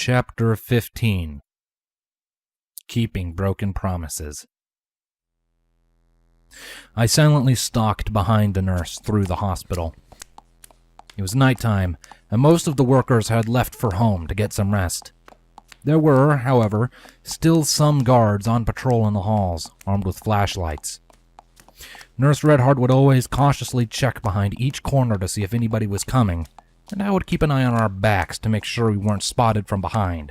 Chapter 15. Keeping Broken Promises. I silently stalked behind the nurse through the hospital. It was nighttime, and most of the workers had left for home to get some rest. There were, however, still some guards on patrol in the halls, armed with flashlights. Nurse Redheart would always cautiously check behind each corner to see if anybody was coming, and I would keep an eye on our backs to make sure we weren't spotted from behind.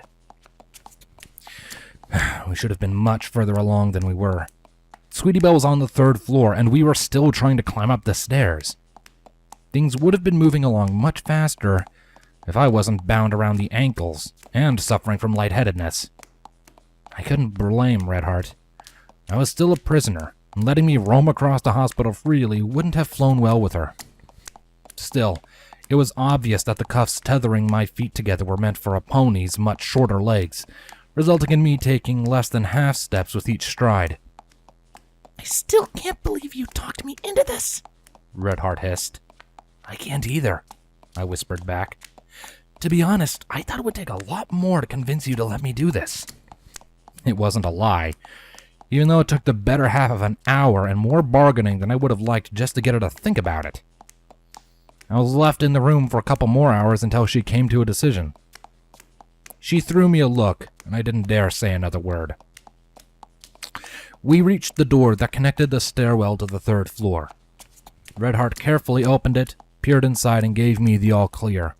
We should have been much further along than we were. Sweetie Belle was on the 3rd floor, and we were still trying to climb up the stairs. Things would have been moving along much faster if I wasn't bound around the ankles and suffering from lightheadedness. I couldn't blame Redheart. I was still a prisoner, and letting me roam across the hospital freely wouldn't have flown well with her. Still, it was obvious that the cuffs tethering my feet together were meant for a pony's much shorter legs, resulting in me taking less than half steps with each stride. "I still can't believe you talked me into this," Redheart hissed. "I can't either," I whispered back. "To be honest, I thought it would take a lot more to convince you to let me do this." It wasn't a lie, even though it took the better half of an hour and more bargaining than I would have liked just to get her to think about it. I was left in the room for a couple more hours until she came to a decision. She threw me a look, and I didn't dare say another word. We reached the door that connected the stairwell to the 3rd floor. Redheart carefully opened it, peered inside, and gave me the all-clear.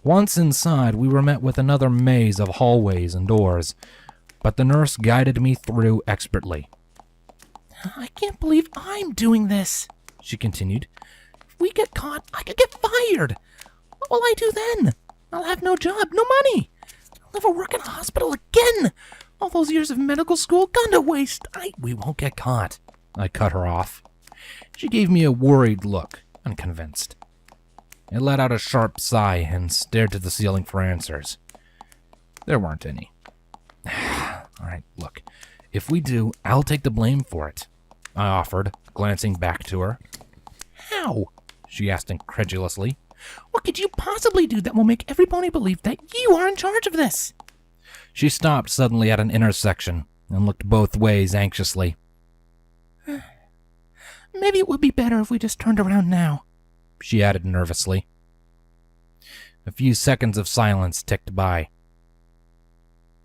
Once inside, we were met with another maze of hallways and doors, but the nurse guided me through expertly. "I can't believe I'm doing this," she continued. "If we get caught, I could get fired. What will I do then? I'll have no job, no money. I'll never work in a hospital again. All those years of medical school gone to waste. We won't get caught," I cut her off. She gave me a worried look, unconvinced. I let out a sharp sigh and stared to the ceiling for answers. There weren't any. "All right, look, if we do, I'll take the blame for it," I offered, glancing back to her. "How?" she asked incredulously. "What could you possibly do that will make every pony believe that you are in charge of this?" She stopped suddenly at an intersection and looked both ways anxiously. "Maybe it would be better if we just turned around now," she added nervously. A few seconds of silence ticked by.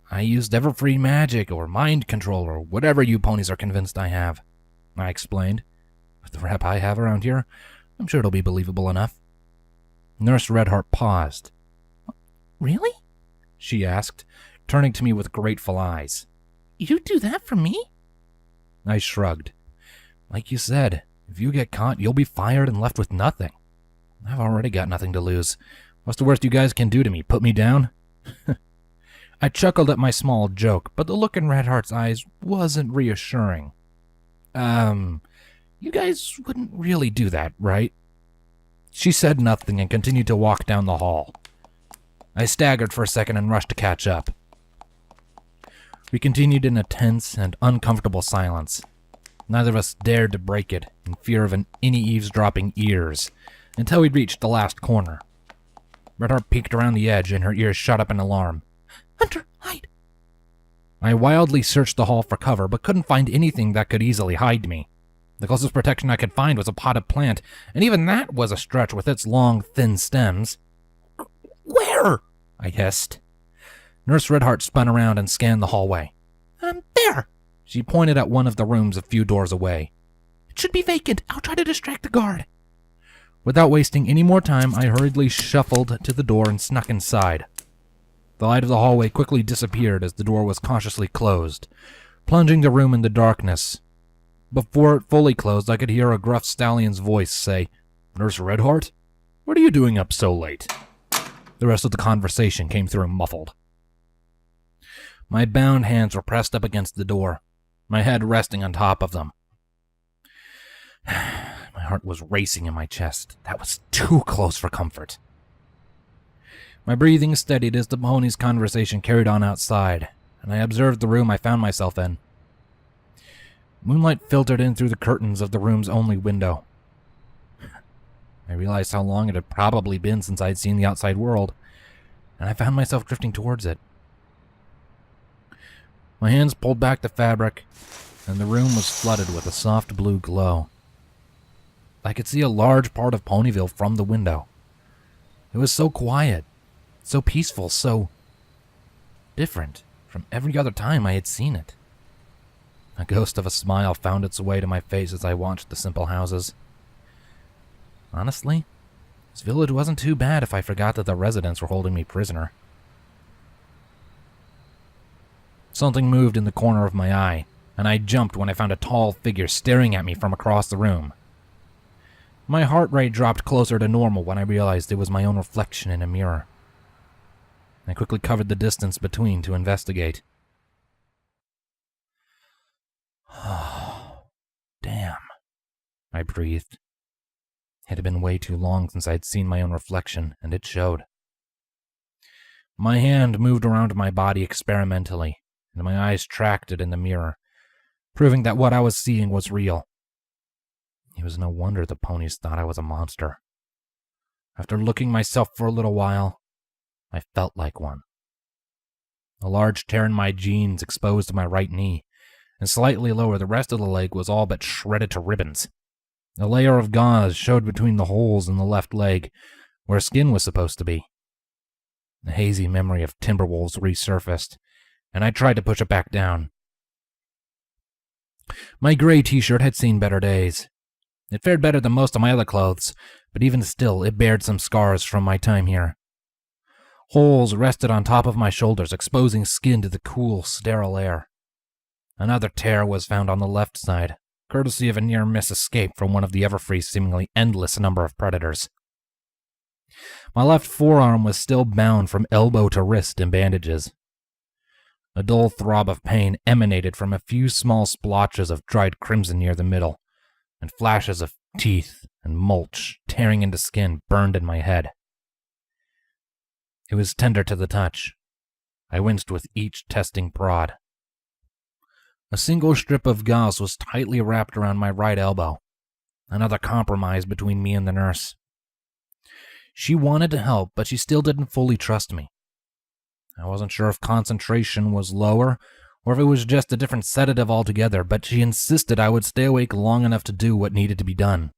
"I used Everfree magic or mind control or whatever you ponies are convinced I have," I explained. "With the rep I have around here, I'm sure it'll be believable enough." Nurse Redheart paused. "Really?" she asked, turning to me with grateful eyes. "You do that for me?" I shrugged. "Like you said, if you get caught, you'll be fired and left with nothing. I've already got nothing to lose. What's the worst you guys can do to me? Put me down?" I chuckled at my small joke, but the look in Redheart's eyes wasn't reassuring. You guys wouldn't really do that, right?" She said nothing and continued to walk down the hall. I staggered for a second and rushed to catch up. We continued in a tense and uncomfortable silence. Neither of us dared to break it, in fear of any eavesdropping ears, until we reached the last corner. Redheart peeked around the edge, and her ears shot up in alarm. "Hunter, hide!" I wildly searched the hall for cover, but couldn't find anything that could easily hide me. The closest protection I could find was a potted plant, and even that was a stretch with its long, thin stems. "Where?" I hissed. Nurse Redheart spun around and scanned the hallway. There!" She pointed at one of the rooms a few doors away. "It should be vacant. I'll try to distract the guard." Without wasting any more time, I hurriedly shuffled to the door and snuck inside. The light of the hallway quickly disappeared as the door was cautiously closed, plunging the room into darkness. Before it fully closed, I could hear a gruff stallion's voice say, "Nurse Redheart? What are you doing up so late?" The rest of the conversation came through muffled. My bound hands were pressed up against the door, my head resting on top of them. My heart was racing in my chest. That was too close for comfort. My breathing steadied as the pony's conversation carried on outside, and I observed the room I found myself in. Moonlight filtered in through the curtains of the room's only window. I realized how long it had probably been since I'd seen the outside world. and I found myself drifting towards it. My hands pulled back the fabric, and the room was flooded with a soft blue glow. I could see a large part of Ponyville from the window. It was so quiet, so peaceful, so different from every other time I had seen it. A ghost of a smile found its way to my face as I watched the simple houses. Honestly, this village wasn't too bad if I forgot that the residents were holding me prisoner. Something moved in the corner of my eye, and I jumped when I found a tall figure staring at me from across the room. My heart rate dropped closer to normal when I realized it was my own reflection in a mirror. I quickly covered the distance between to investigate. Damn, I breathed. It had been way too long since I'd seen my own reflection, and it showed. My hand moved around my body experimentally, and my eyes tracked it in the mirror, proving that what I was seeing was real. It was no wonder the ponies thought I was a monster. After looking myself for a little while, I felt like one. A large tear in my jeans exposed my right knee, and slightly lower the rest of the leg was all but shredded to ribbons. A layer of gauze showed between the holes in the left leg, where skin was supposed to be. A hazy memory of Timberwolves resurfaced, and I tried to push it back down. My gray t-shirt had seen better days. It fared better than most of my other clothes, but even still, it bared some scars from my time here. Holes rested on top of my shoulders, exposing skin to the cool, sterile air. Another tear was found on the left side, courtesy of a near-miss escape from one of the Everfree's seemingly endless number of predators. My left forearm was still bound from elbow to wrist in bandages. A dull throb of pain emanated from a few small splotches of dried crimson near the middle, and flashes of teeth and mulch tearing into skin burned in my head. It was tender to the touch. I winced with each testing prod. A single strip of gauze was tightly wrapped around my right elbow, another compromise between me and the nurse. She wanted to help, but she still didn't fully trust me. I wasn't sure if concentration was lower, or if it was just a different sedative altogether, but she insisted I would stay awake long enough to do what needed to be done.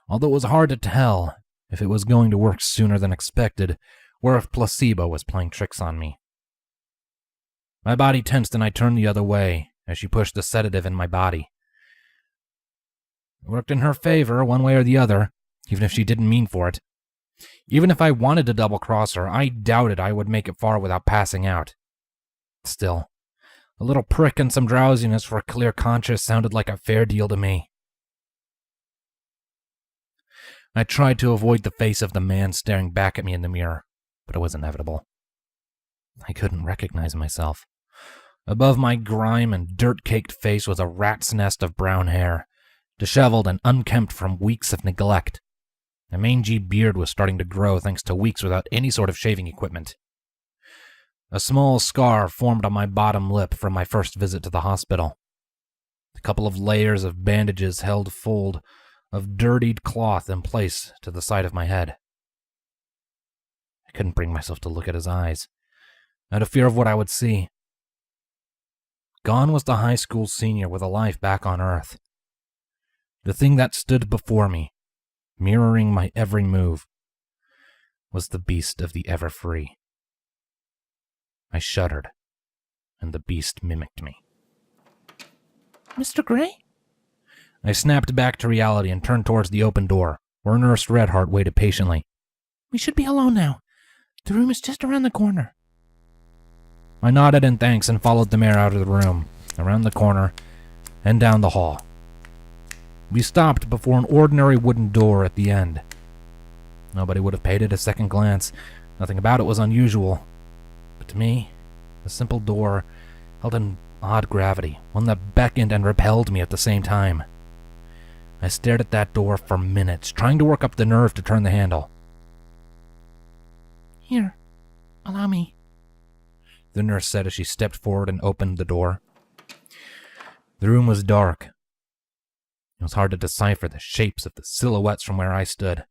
Although it was hard to tell if it was going to work sooner than expected, or if placebo was playing tricks on me. My body tensed and I turned the other way as she pushed the sedative in my body. It worked in her favor one way or the other, even if she didn't mean for it. Even if I wanted to double-cross her, I doubted I would make it far without passing out. Still, a little prick and some drowsiness for a clear conscience sounded like a fair deal to me. I tried to avoid the face of the man staring back at me in the mirror, but it was inevitable. I couldn't recognize myself. Above my grime and dirt-caked face was a rat's nest of brown hair, disheveled and unkempt from weeks of neglect. A mangy beard was starting to grow thanks to weeks without any sort of shaving equipment. A small scar formed on my bottom lip from my first visit to the hospital. A couple of layers of bandages held a fold of dirtied cloth in place to the side of my head. I couldn't bring myself to look at his eyes, out of fear of what I would see. Gone was the high school senior with a life back on Earth. The thing that stood before me, mirroring my every move, was the beast of the Everfree. I shuddered, and the beast mimicked me. Mr. Gray? I snapped back to reality and turned towards the open door, where Nurse Redheart waited patiently. We should be alone now. The room is just around the corner. I nodded in thanks and followed the mare out of the room, around the corner, and down the hall. We stopped before an ordinary wooden door at the end. Nobody would have paid it a second glance. Nothing about it was unusual. But to me, the simple door held an odd gravity, one that beckoned and repelled me at the same time. I stared at that door for minutes, trying to work up the nerve to turn the handle. Here, allow me, the nurse said as she stepped forward and opened the door. The room was dark. It was hard to decipher the shapes of the silhouettes from where I stood.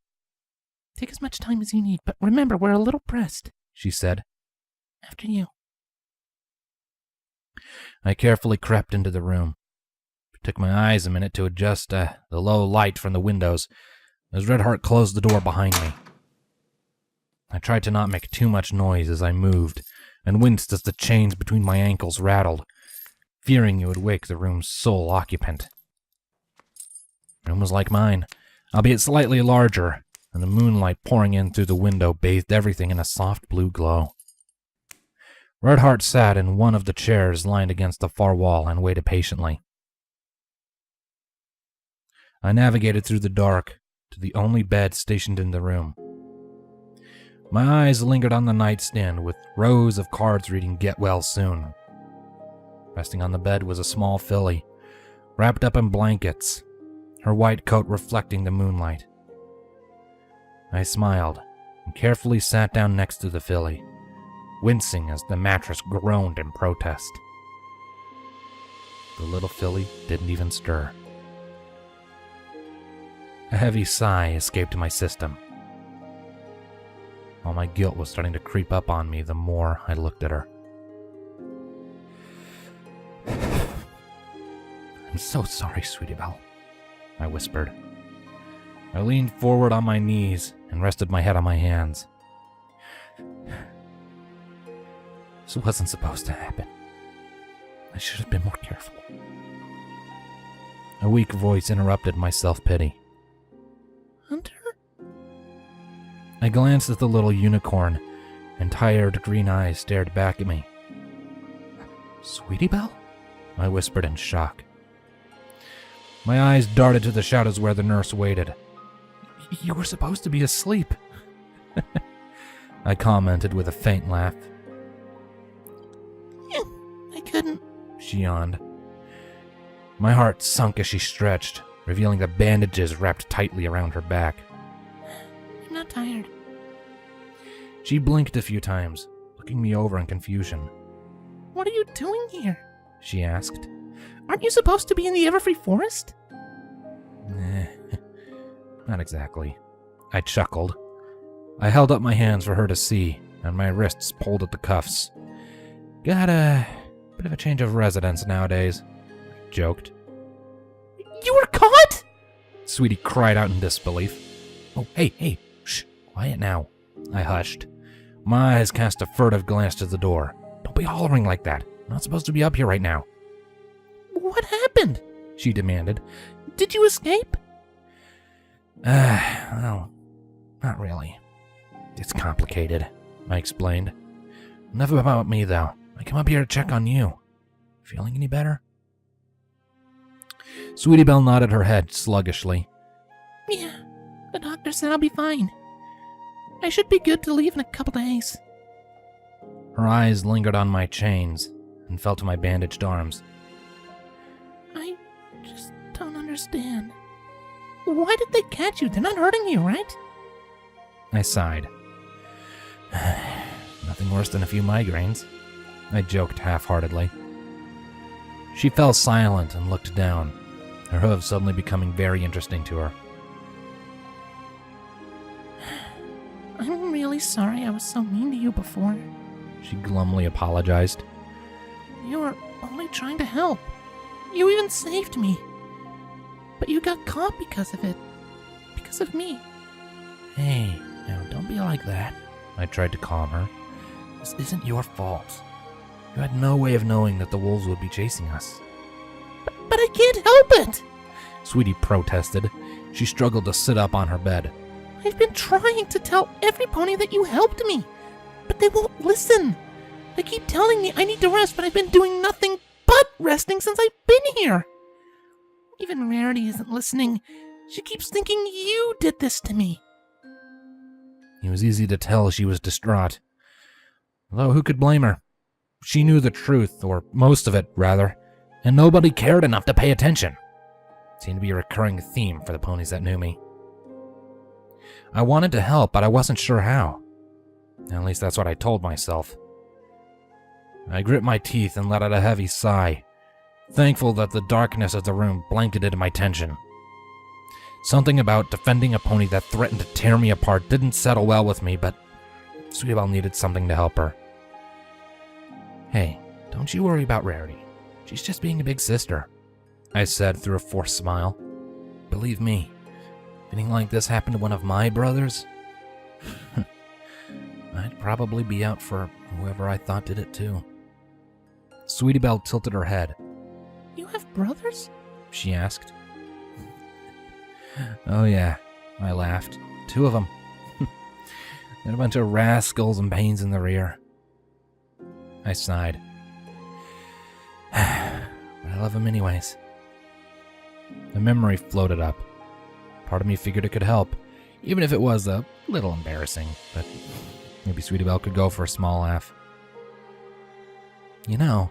Take as much time as you need, but remember, we're a little pressed, she said. After you. I carefully crept into the room. It took my eyes a minute to adjust the low light from the windows as Redheart closed the door behind me. I tried to not make too much noise as I moved, and winced as the chains between my ankles rattled, fearing it would wake the room's sole occupant. The room was like mine, albeit slightly larger, and the moonlight pouring in through the window bathed everything in a soft blue glow. Redheart sat in one of the chairs lined against the far wall and waited patiently. I navigated through the dark to the only bed stationed in the room. My eyes lingered on the nightstand with rows of cards reading "Get Well Soon." Resting on the bed was a small filly, wrapped up in blankets, her white coat reflecting the moonlight. I smiled and carefully sat down next to the filly, wincing as the mattress groaned in protest. The little filly didn't even stir. A heavy sigh escaped my system. All my guilt was starting to creep up on me the more I looked at her. "I'm so sorry, Sweetie Belle," I whispered. I leaned forward on my knees and rested my head on my hands. This wasn't supposed to happen. I should have been more careful. A weak voice interrupted my self-pity. Hunter? I glanced at the little unicorn, and tired green eyes stared back at me. "Sweetie Belle?" I whispered in shock. My eyes darted to the shadows where the nurse waited. "You were supposed to be asleep," I commented with a faint laugh. I couldn't, she yawned. My heart sunk as she stretched, revealing the bandages wrapped tightly around her back. I'm not tired. She blinked a few times, looking me over in confusion. What are you doing here? She asked. Aren't you supposed to be in the Everfree Forest? Not exactly. I chuckled. I held up my hands for her to see, and my wrists pulled at the cuffs. Got a bit of a change of residence nowadays, I joked. You were caught? Sweetie cried out in disbelief. Oh, hey, shh, quiet now. I hushed. My eyes cast a furtive glance to the door. Don't be hollering like that. I'm not supposed to be up here right now. What happened? She demanded. Did you escape? Well, not really. It's complicated, I explained. Enough about me, though. I come up here to check on you. Feeling any better? Sweetie Belle nodded her head sluggishly. Yeah, the doctor said I'll be fine. I should be good to leave in a couple days. Her eyes lingered on my chains and fell to my bandaged arms. I just don't understand. Why did they catch you? They're not hurting you, right? I sighed. Nothing worse than a few migraines, I joked half-heartedly. She fell silent and looked down, her hooves suddenly becoming very interesting to her. I'm really sorry I was so mean to you before. She glumly apologized. You were only trying to help. You even saved me. But you got caught because of it. Because of me. Hey, now don't be like that. I tried to calm her. This isn't your fault. You had no way of knowing that the wolves would be chasing us. But I can't help it! Sweetie protested. She struggled to sit up on her bed. I've been trying to tell every pony that you helped me, but they won't listen. They keep telling me I need to rest, but I've been doing nothing but resting since I've been here. Even Rarity isn't listening. She keeps thinking you did this to me. It was easy to tell she was distraught. Though who could blame her? She knew the truth, or most of it, rather, and nobody cared enough to pay attention. It seemed to be a recurring theme for the ponies that knew me. I wanted to help, but I wasn't sure how. At least that's what I told myself. I grit my teeth and let out a heavy sigh, thankful that the darkness of the room blanketed my tension. Something about defending a pony that threatened to tear me apart didn't settle well with me, but Sweetie Belle needed something to help her. "Hey, don't you worry about Rarity. She's just being a big sister," I said through a forced smile. "Believe me, if anything like this happened to one of my brothers, I'd probably be out for whoever I thought did it too." Sweetie Belle tilted her head. You have brothers? She asked. "Oh yeah," I laughed. "2 of them. They're a bunch of rascals and pains in the rear." I sighed. "But I love them anyways." A memory floated up. Part of me figured it could help, even if it was a little embarrassing, but maybe Sweetie Belle could go for a small laugh. "You know,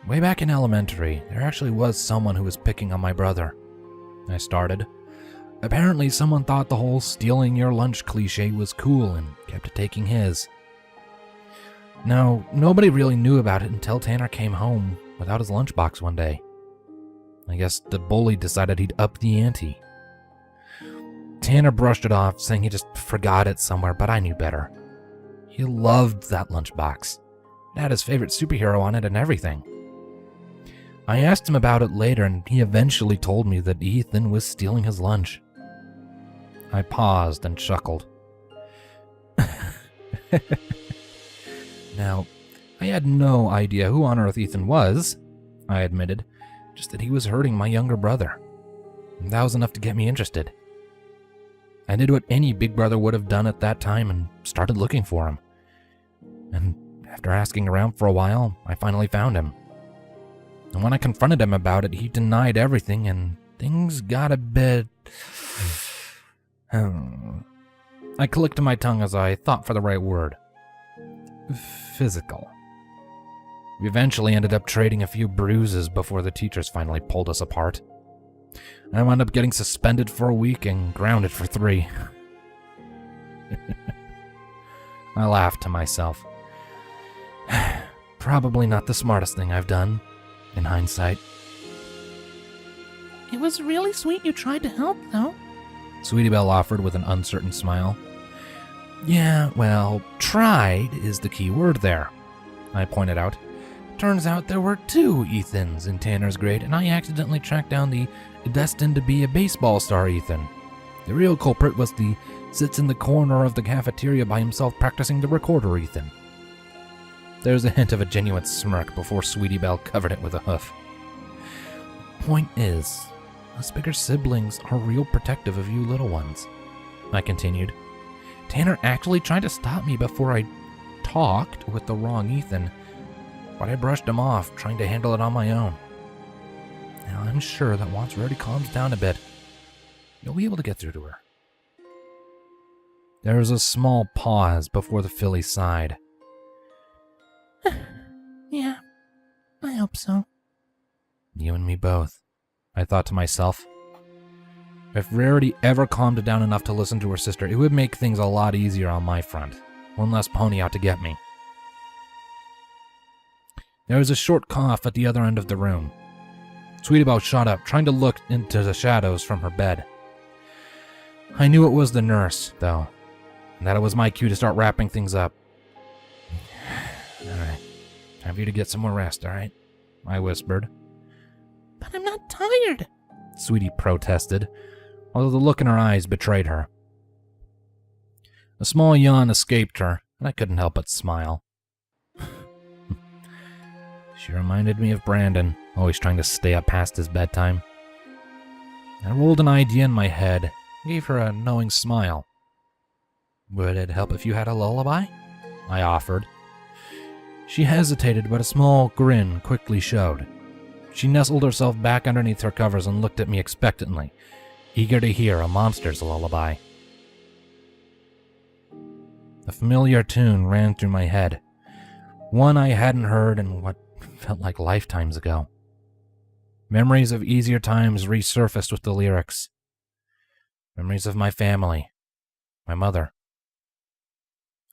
way back in elementary, there actually was someone who was picking on my brother," I started. "Apparently someone thought the whole stealing your lunch cliche was cool and kept taking his. Now, nobody really knew about it until Tanner came home without his lunchbox one day. I guess the bully decided he'd up the ante. Tanner brushed it off, saying he just forgot it somewhere, but I knew better. He loved that lunchbox. It had his favorite superhero on it and everything. I asked him about it later, and he eventually told me that Ethan was stealing his lunch." I paused and chuckled. Now, I had no idea who on earth Ethan was, I admitted, just that he was hurting my younger brother. That was enough to get me interested. I did what any big brother would have done at that time and started looking for him. And after asking around for a while, I finally found him. And when I confronted him about it, he denied everything, and things got a bit... I clicked my tongue as I thought for the right word. Physical. We eventually ended up trading a few bruises before the teachers finally pulled us apart. I wound up getting suspended for a week and grounded for 3. I laughed to myself. Probably not the smartest thing I've done, in hindsight. It was really sweet you tried to help, though. Sweetie Belle offered with an uncertain smile. "Yeah, well, tried is the key word there," I pointed out. "Turns out there were 2 Ethans in Tanner's grade, and I accidentally tracked down the destined to be a baseball star Ethan. The real culprit was the sits in the corner of the cafeteria by himself practicing the recorder Ethan." There was a hint of a genuine smirk before Sweetie Belle covered it with a hoof. "Point is, us bigger siblings are real protective of you little ones," I continued. "Tanner actually tried to stop me before I talked with the wrong Ethan, but I brushed him off, trying to handle it on my own. Now I'm sure that once Rarity calms down a bit, you'll be able to get through to her." There was a small pause before the filly sighed. Yeah, I hope so. "You and me both," I thought to myself. If Rarity ever calmed down enough to listen to her sister, it would make things a lot easier on my front. One less pony out to get me. There was a short cough at the other end of the room. Sweetie Belle shot up, trying to look into the shadows from her bed. I knew it was the nurse, though, and that it was my cue to start wrapping things up. "Alright, time for you to get some more rest, alright?" I whispered. But I'm not tired. Sweetie protested, although the look in her eyes betrayed her. A small yawn escaped her, and I couldn't help but smile. She reminded me of Brandon, always trying to stay up past his bedtime. I rolled an idea in my head, and gave her a knowing smile. "Would it help if you had a lullaby?" I offered. She hesitated, but a small grin quickly showed. She nestled herself back underneath her covers and looked at me expectantly, eager to hear a monster's lullaby. A familiar tune ran through my head, one I hadn't heard in what felt like lifetimes ago. Memories of easier times resurfaced with the lyrics. Memories of my family, my mother.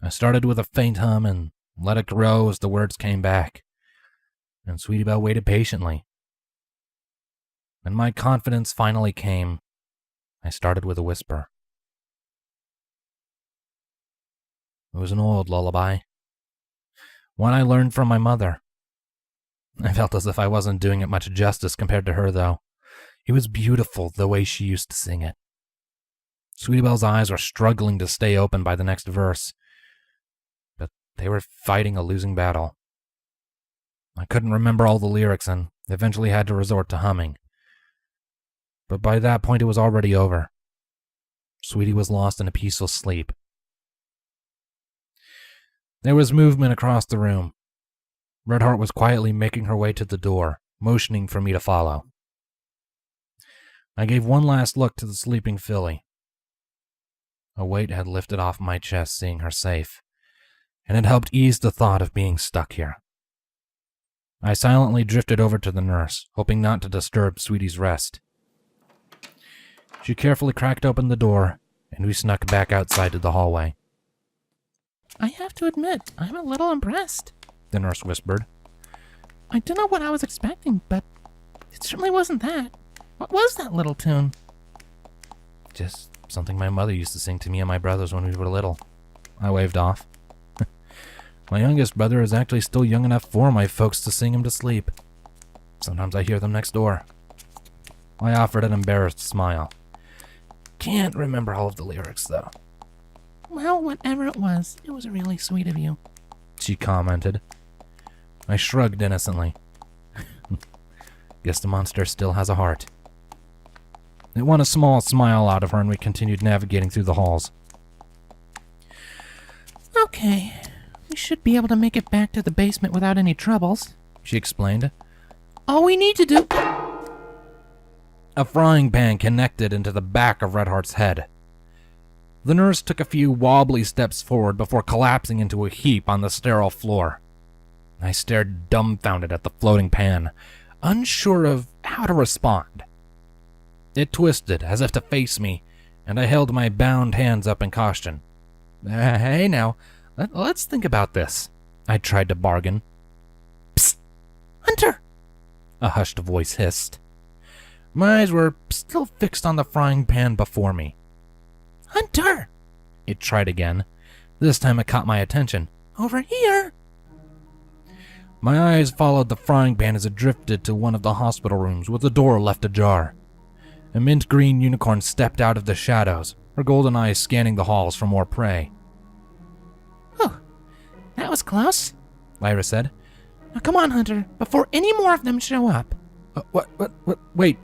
I started with a faint hum and let it grow as the words came back, and Sweetie Belle waited patiently. When my confidence finally came, I started with a whisper. It was an old lullaby. One I learned from my mother. I felt as if I wasn't doing it much justice compared to her, though. It was beautiful the way she used to sing it. Sweetie Belle's eyes were struggling to stay open by the next verse, but they were fighting a losing battle. I couldn't remember all the lyrics and eventually had to resort to humming. But by that point it was already over. Sweetie was lost in a peaceful sleep. There was movement across the room. Redheart was quietly making her way to the door, motioning for me to follow. I gave one last look to the sleeping filly. A weight had lifted off my chest seeing her safe, and it helped ease the thought of being stuck here. I silently drifted over to the nurse, hoping not to disturb Sweetie's rest. She carefully cracked open the door, and we snuck back outside to the hallway. I have to admit, I'm a little impressed, The nurse whispered. I don't know what I was expecting, but it certainly wasn't that. What was that little tune? Just something my mother used to sing to me and my brothers when we were little. I waved off. My youngest brother is actually still young enough for my folks to sing him to sleep. Sometimes I hear them next door. I offered an embarrassed smile. Can't remember all of the lyrics, though. Well, whatever it was really sweet of you, She commented. I shrugged innocently. Guess the monster still has a heart. It won a small smile out of her and we continued navigating through the halls. Okay, we should be able to make it back to the basement without any troubles, She explained. All we need to do... A frying pan connected into the back of Redheart's head. The nurse took a few wobbly steps forward before collapsing into a heap on the sterile floor. I stared dumbfounded at the floating pan, unsure of how to respond. It twisted as if to face me, and I held my bound hands up in caution. Hey now, let's think about this, I tried to bargain. Psst! Hunter! A hushed voice hissed. My eyes were still fixed on the frying pan before me. Hunter! It tried again. This time it caught my attention. Over here! My eyes followed the frying pan as it drifted to one of the hospital rooms with the door left ajar. A mint green unicorn stepped out of the shadows, her golden eyes scanning the halls for more prey. Oh, that was close, Lyra said. Now come on, Hunter, before any more of them show up. Wait.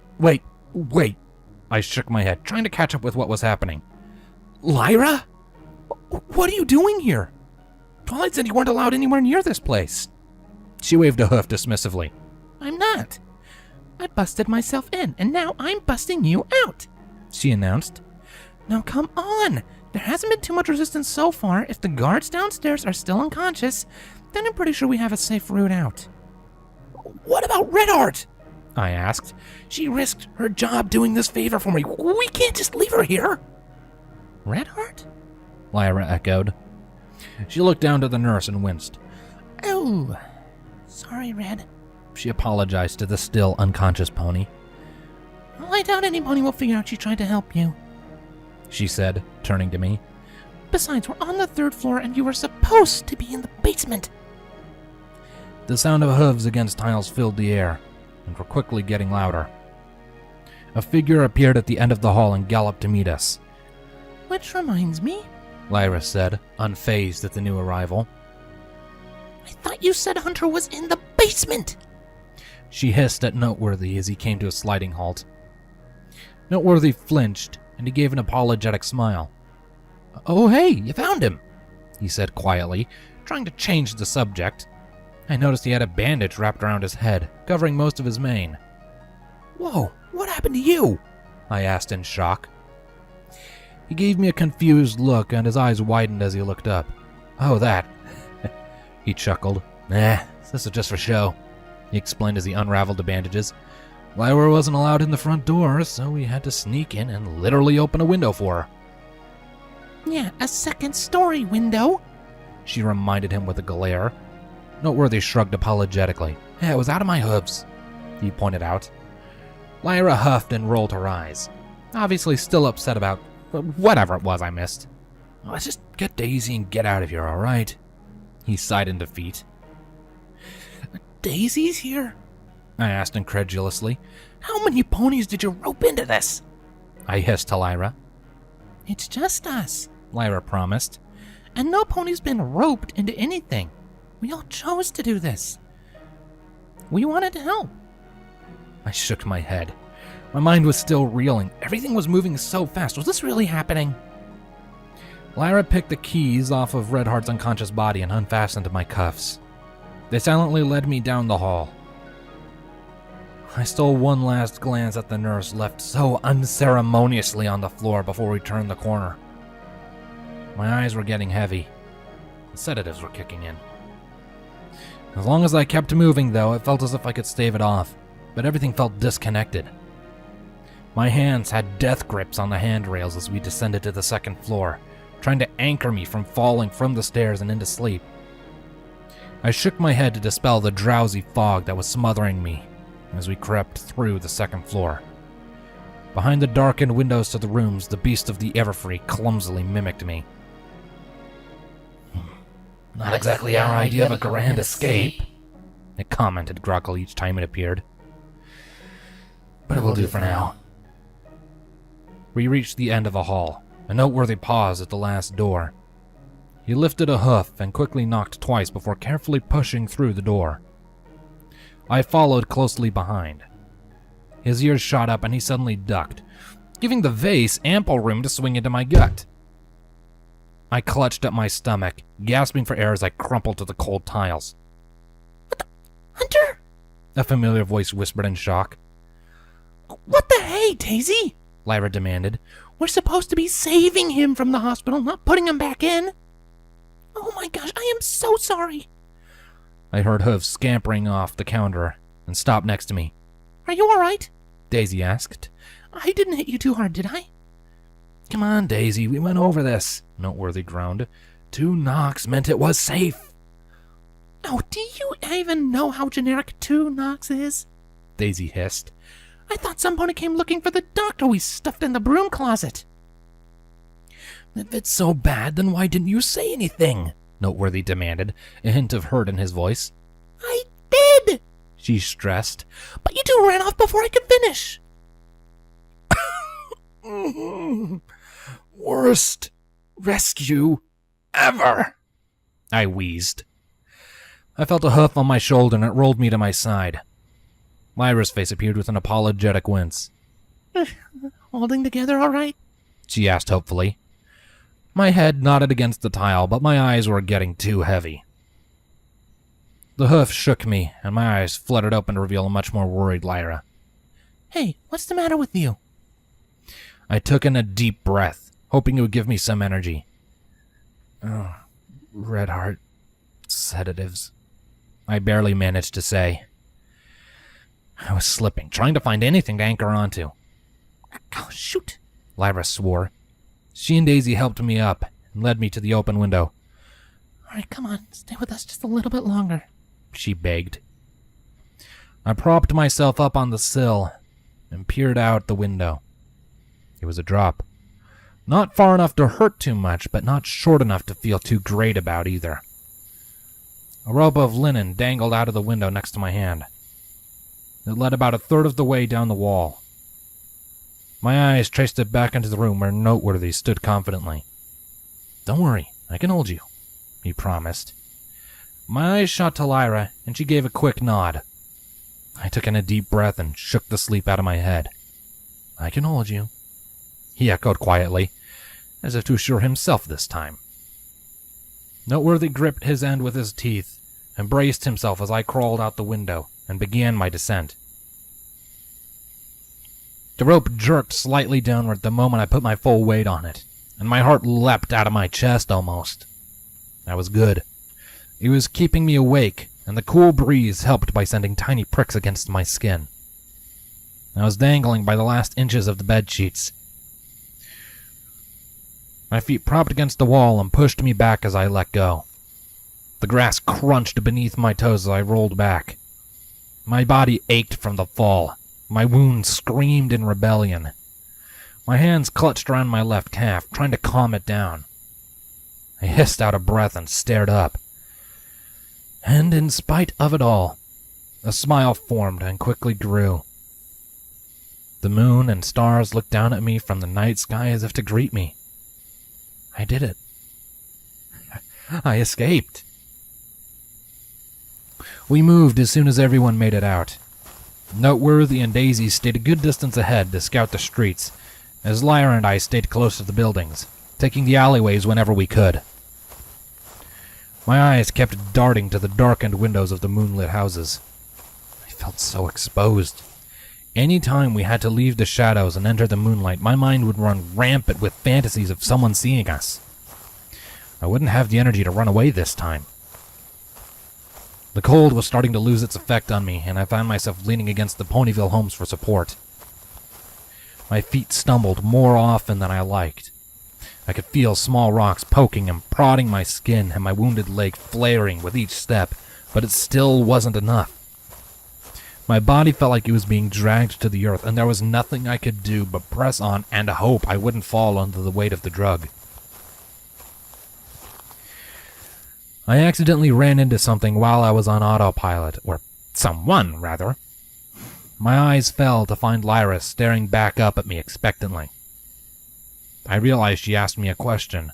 I shook my head, trying to catch up with what was happening. Lyra? What are you doing here? Twilight said you weren't allowed anywhere near this place. She waved a hoof dismissively. I'm not. I busted myself in, and now I'm busting you out, She announced. Now come on. There hasn't been too much resistance so far. If the guards downstairs are still unconscious, then I'm pretty sure we have a safe route out. What about Redheart? I asked. She risked her job doing this favor for me. We can't just leave her here. Redheart? Lyra echoed. She looked down to the nurse and winced. Oh, sorry, Red. She apologized to the still unconscious pony. Well, I doubt any pony will figure out she tried to help you, She said, turning to me. Besides, we're on the 3rd floor and you were supposed to be in the basement. The sound of hooves against tiles filled the air, and were quickly getting louder. A figure appeared at the end of the hall and galloped to meet us. Which reminds me, Lyra said, unfazed at the new arrival. I thought you said Hunter was in the basement. She hissed at Noteworthy as he came to a sliding halt. Noteworthy flinched, and he gave an apologetic smile. Oh, hey, you found him, he said quietly, trying to change the subject. I noticed he had a bandage wrapped around his head, covering most of his mane. Whoa, what happened to you? I asked in shock. He gave me a confused look, and his eyes widened as he looked up. Oh, that. He chuckled. This is just for show, he explained as he unraveled the bandages. Lyra wasn't allowed in the front door, so we had to sneak in and literally open a window for her. Yeah, a 2nd story window, She reminded him with a glare. Noteworthy shrugged apologetically. It was out of my hooves, he pointed out. Lyra huffed and rolled her eyes. obviously still upset about whatever it was I missed. Let's just get Daisy and get out of here, alright? He sighed in defeat. Daisy's here? I asked incredulously. How many ponies did you rope into this? I hissed to Lyra. It's just us, Lyra promised. and no pony's been roped into anything. We all chose to do this. We wanted to help. I shook my head. My mind was still reeling. Everything was moving so fast. Was this really happening? Lyra picked the keys off of Redheart's unconscious body and unfastened my cuffs. They silently led me down the hall. I stole one last glance at the nurse left so unceremoniously on the floor before we turned the corner. My eyes were getting heavy. The sedatives were kicking in. As long as I kept moving, though, it felt as if I could stave it off, but everything felt disconnected. My hands had death grips on the handrails as we descended to the second floor, trying to anchor me from falling from the stairs and into sleep. I shook my head to dispel the drowsy fog that was smothering me as we crept through the second floor. Behind the darkened windows to the rooms, the beast of the Everfree clumsily mimicked me. Not exactly our idea of a grand escape, it commented groggily each time it appeared. but it will do for now. We reached the end of a hall, a noteworthy pause at the last door. He lifted a hoof and quickly knocked twice before carefully pushing through the door. I followed closely behind. His ears shot up and he suddenly ducked, giving the vase ample room to swing into my gut. I clutched at my stomach, gasping for air as I crumpled to the cold tiles. What the? Hunter? A familiar voice whispered in shock. What the hey, Daisy? Lyra demanded. We're supposed to be saving him from the hospital, not putting him back in. Oh my gosh, I am so sorry. I heard hooves scampering off the counter and stopped next to me. Are you alright? Daisy asked. I didn't hit you too hard, did I? Come on, Daisy, we went over this, Noteworthy groaned. 2 knocks meant it was safe. Oh, do you even know how generic 2 knocks is? Daisy hissed. I thought some pony came looking for the doctor we stuffed in the broom closet. If it's so bad, then why didn't you say anything? Noteworthy demanded, a hint of hurt in his voice. I did, she stressed. But you 2 ran off before I could finish. Worst rescue ever, I wheezed. I felt a hoof on my shoulder and it rolled me to my side. Lyra's face appeared with an apologetic wince. Holding together all right? She asked hopefully. My head nodded against the tile, but my eyes were getting too heavy. The hoof shook me, and my eyes fluttered open to reveal a much more worried Lyra. Hey, what's the matter with you? I took in a deep breath, hoping it would give me some energy. Oh, Redheart, sedatives, I barely managed to say. I was slipping, trying to find anything to anchor onto. Oh, shoot, Lyra swore. She and Daisy helped me up and led me to the open window. All right, come on, stay with us just a little bit longer, she begged. I propped myself up on the sill and peered out the window. It was a drop. Not far enough to hurt too much, but not short enough to feel too great about either. A rope of linen dangled out of the window next to my hand. It led about a third of the way down the wall. My eyes traced it back into the room where Noteworthy stood confidently. Don't worry, I can hold you, he promised. My eyes shot to Lyra, and she gave a quick nod. I took in a deep breath and shook the sleep out of my head. I can hold you, he echoed quietly, as if to assure himself this time. Noteworthy gripped his end with his teeth and braced himself as I crawled out the window and began my descent. The rope jerked slightly downward the moment I put my full weight on it, and my heart leapt out of my chest almost. That was good. It was keeping me awake, and the cool breeze helped by sending tiny pricks against my skin. I was dangling by the last inches of the bedsheets. My feet propped against the wall and pushed me back as I let go. The grass crunched beneath my toes as I rolled back. My body ached from the fall. My wounds screamed in rebellion. My hands clutched around my left calf, trying to calm it down. I hissed out a breath and stared up. And in spite of it all, a smile formed and quickly grew. The moon and stars looked down at me from the night sky as if to greet me. I did it. I escaped. We moved as soon as everyone made it out. Noteworthy and Daisy stayed a good distance ahead to scout the streets, as Lyra and I stayed close to the buildings, taking the alleyways whenever we could. My eyes kept darting to the darkened windows of the moonlit houses. I felt so exposed. Any time we had to leave the shadows and enter the moonlight, my mind would run rampant with fantasies of someone seeing us. I wouldn't have the energy to run away this time. The cold was starting to lose its effect on me, and I found myself leaning against the Ponyville homes for support. My feet stumbled more often than I liked. I could feel small rocks poking and prodding my skin and my wounded leg flaring with each step, but it still wasn't enough. My body felt like it was being dragged to the earth, and there was nothing I could do but press on and hope I wouldn't fall under the weight of the drug. I accidentally ran into something while I was on autopilot, or someone, rather. My eyes fell to find Lyra staring back up at me expectantly. I realized she asked me a question.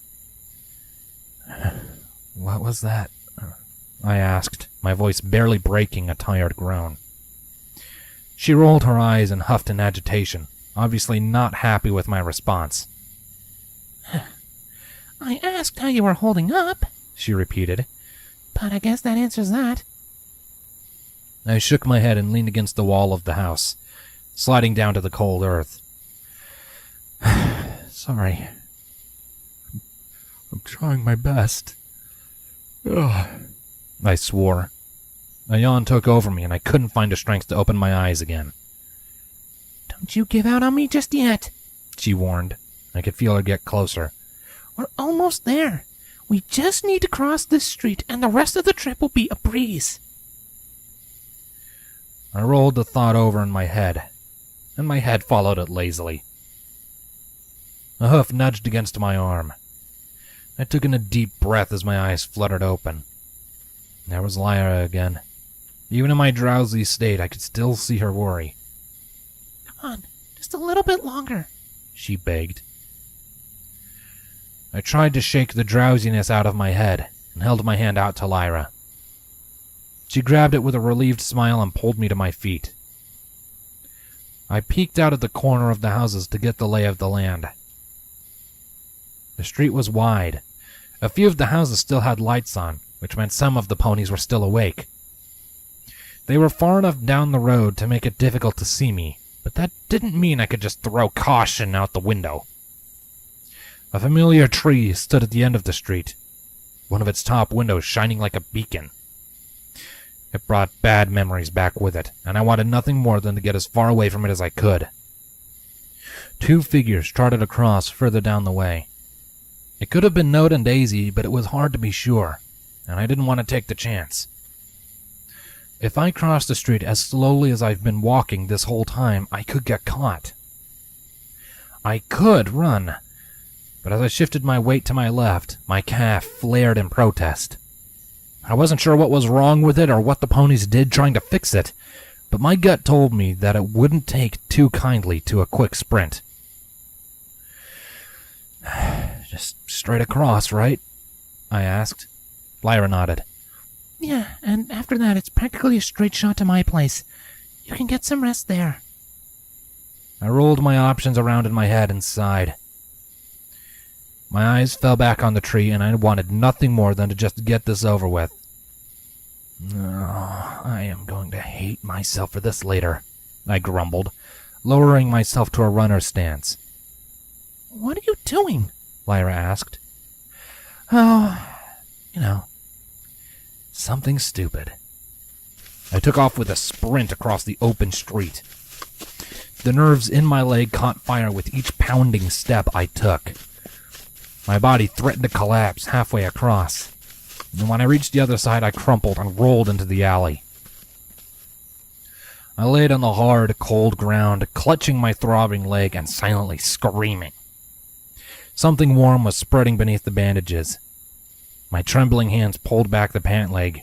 "What was that?" I asked, my voice barely breaking a tired groan. She rolled her eyes and huffed in agitation, obviously not happy with my response. I asked how you were holding up, she repeated. But I guess that answers that. I shook my head and leaned against the wall of the house, sliding down to the cold earth. Sorry. I'm trying my best. Ugh. I swore. A yawn took over me, and I couldn't find the strength to open my eyes again. Don't you give out on me just yet, she warned. I could feel her get closer. We're almost there. We just need to cross this street, and the rest of the trip will be a breeze. I rolled the thought over in my head, and my head followed it lazily. A hoof nudged against my arm. I took in a deep breath as my eyes fluttered open. There was Lyra again. Even in my drowsy state, I could still see her worry. Come on, just a little bit longer, she begged. I tried to shake the drowsiness out of my head and held my hand out to Lyra. She grabbed it with a relieved smile and pulled me to my feet. I peeked out at the corner of the houses to get the lay of the land. The street was wide. A few of the houses still had lights on, which meant some of the ponies were still awake. They were far enough down the road to make it difficult to see me, but that didn't mean I could just throw caution out the window. A familiar tree stood at the end of the street, one of its top windows shining like a beacon. It brought bad memories back with it, and I wanted nothing more than to get as far away from it as I could. Two figures trotted across further down the way. It could have been Note and Daisy, but it was hard to be sure, and I didn't want to take the chance. If I crossed the street as slowly as I've been walking this whole time, I could get caught. I could run, but as I shifted my weight to my left, my calf flared in protest. I wasn't sure what was wrong with it or what the ponies did trying to fix it, but my gut told me that it wouldn't take too kindly to a quick sprint. Just straight across, right? I asked. Lyra nodded. Yeah, and after that it's practically a straight shot to my place. You can get some rest there. I rolled my options around in my head and sighed. My eyes fell back on the tree, and I wanted nothing more than to just get this over with. Oh, I am going to hate myself for this later, I grumbled, lowering myself to a runner's stance. What are you doing? Lyra asked. Oh, something stupid. I took off with a sprint across the open street. The nerves in my leg caught fire with each pounding step I took. My body threatened to collapse halfway across, and when I reached the other side, I crumpled and rolled into the alley. I laid on the hard, cold ground, clutching my throbbing leg and silently screaming. Something warm was spreading beneath the bandages. My trembling hands pulled back the pant leg,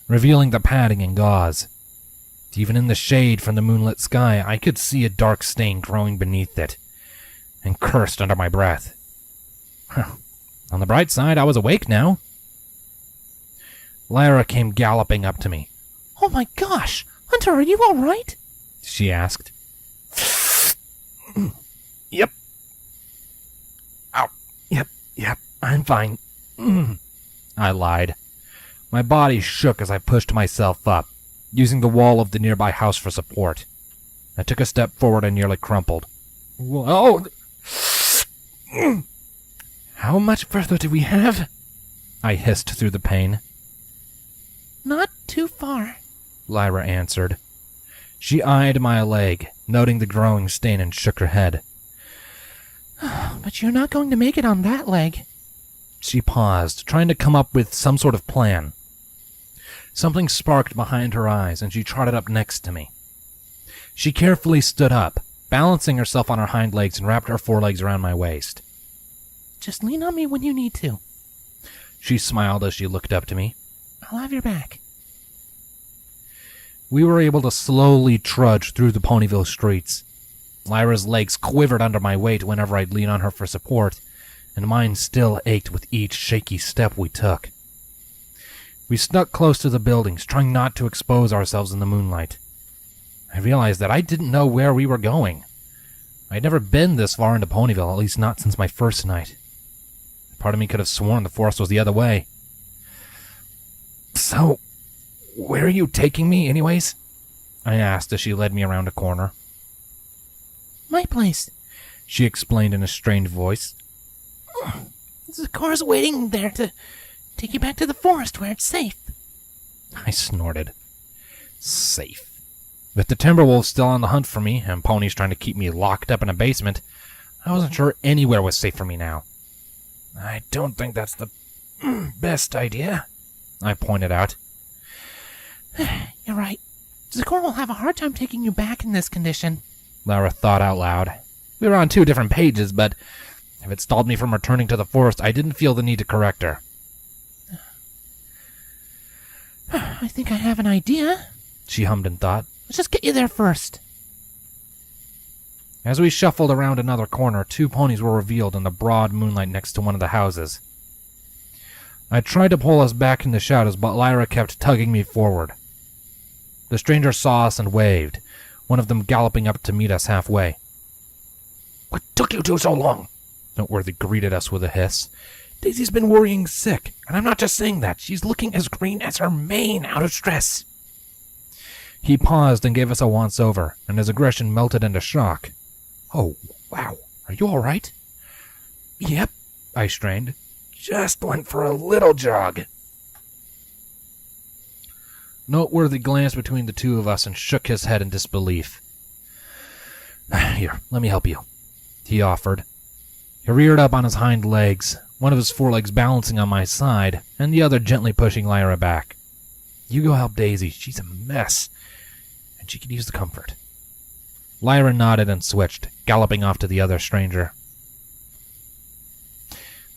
revealing the padding and gauze. Even in the shade from the moonlit sky, I could see a dark stain growing beneath it, and cursed under my breath. On the bright side, I was awake now. Lyra came galloping up to me. Oh my gosh! Hunter, are you all right? She asked. Yep. Ow. Yep, I'm fine. I lied. My body shook as I pushed myself up, using the wall of the nearby house for support. I took a step forward and nearly crumpled. Whoa! How much further do we have? I hissed through the pain. Not too far, Lyra answered. She eyed my leg, noting the growing stain, and shook her head. But you're not going to make it on that leg. She paused, trying to come up with some sort of plan. Something sparked behind her eyes, and she trotted up next to me. She carefully stood up, balancing herself on her hind legs, and wrapped her forelegs around my waist. Just lean on me when you need to. She smiled as she looked up to me. I'll have your back. We were able to slowly trudge through the Ponyville streets. Lyra's legs quivered under my weight whenever I'd lean on her for support, and mine still ached with each shaky step we took. We snuck close to the buildings, trying not to expose ourselves in the moonlight. I realized that I didn't know where we were going. I'd never been this far into Ponyville, at least not since my first night. Part of me could have sworn the forest was the other way. So, where are you taking me, anyways? I asked as she led me around a corner. My place, she explained in a strained voice. The car's waiting there to take you back to the forest where it's safe. I snorted. Safe. With the Timberwolves still on the hunt for me, and Ponies trying to keep me locked up in a basement, I wasn't sure anywhere was safe for me now. I don't think that's the best idea, I pointed out. You're right. Zakor will have a hard time taking you back in this condition, Lyra thought out loud. We were on 2 different pages, but if it stalled me from returning to the forest, I didn't feel the need to correct her. I think I have an idea, she hummed in thought. Let's just get you there first. As we shuffled around another corner, 2 ponies were revealed in the broad moonlight next to one of the houses. I tried to pull us back in the shadows, but Lyra kept tugging me forward. The stranger saw us and waved, one of them galloping up to meet us halfway. What took you 2 so long? Noteworthy greeted us with a hiss. Daisy's been worrying sick, and I'm not just saying that. She's looking as green as her mane out of stress. He paused and gave us a once-over, and his aggression melted into shock. Oh, wow. Are you all right? Yep, I strained. Just went for a little jog. Noteworthy glanced between the 2 of us and shook his head in disbelief. Here, let me help you, he offered. He reared up on his hind legs, one of his forelegs balancing on my side, and the other gently pushing Lyra back. You go help Daisy. She's a mess, and she could use the comfort. Lyra nodded and switched, galloping off to the other stranger.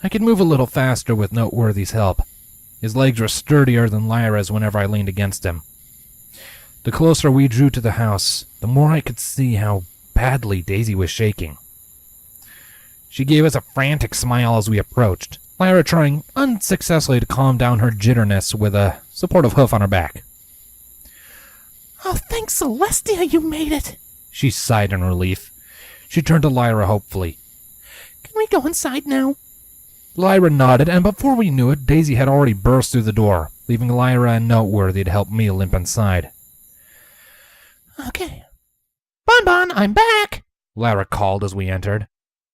I could move a little faster with Noteworthy's help. His legs were sturdier than Lyra's whenever I leaned against him. The closer we drew to the house, the more I could see how badly Daisy was shaking. She gave us a frantic smile as we approached, Lyra trying unsuccessfully to calm down her jitterness with a supportive hoof on her back. Oh, thanks, Celestia, you made it, she sighed in relief. She turned to Lyra hopefully. Can we go inside now? Lyra nodded, and before we knew it, Daisy had already burst through the door, leaving Lyra and Noteworthy to help me limp inside. Okay. Bon, I'm back, Lyra called as we entered.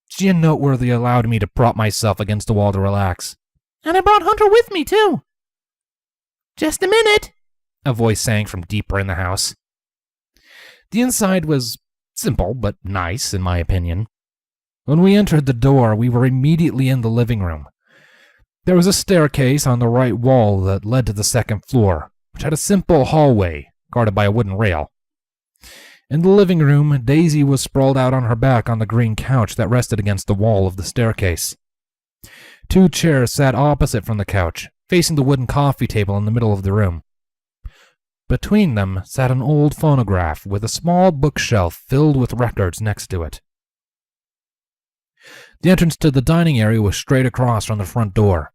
She and Noteworthy allowed me to prop myself against the wall to relax. And I brought Hunter with me, too. Just a minute, a voice sang from deeper in the house. The inside was simple, but nice, in my opinion. When we entered the door, we were immediately in the living room. There was a staircase on the right wall that led to the second floor, which had a simple hallway, guarded by a wooden rail. In the living room, Daisy was sprawled out on her back on the green couch that rested against the wall of the staircase. 2 chairs sat opposite from the couch, facing the wooden coffee table in the middle of the room. Between them sat an old phonograph with a small bookshelf filled with records next to it. The entrance to the dining area was straight across from the front door.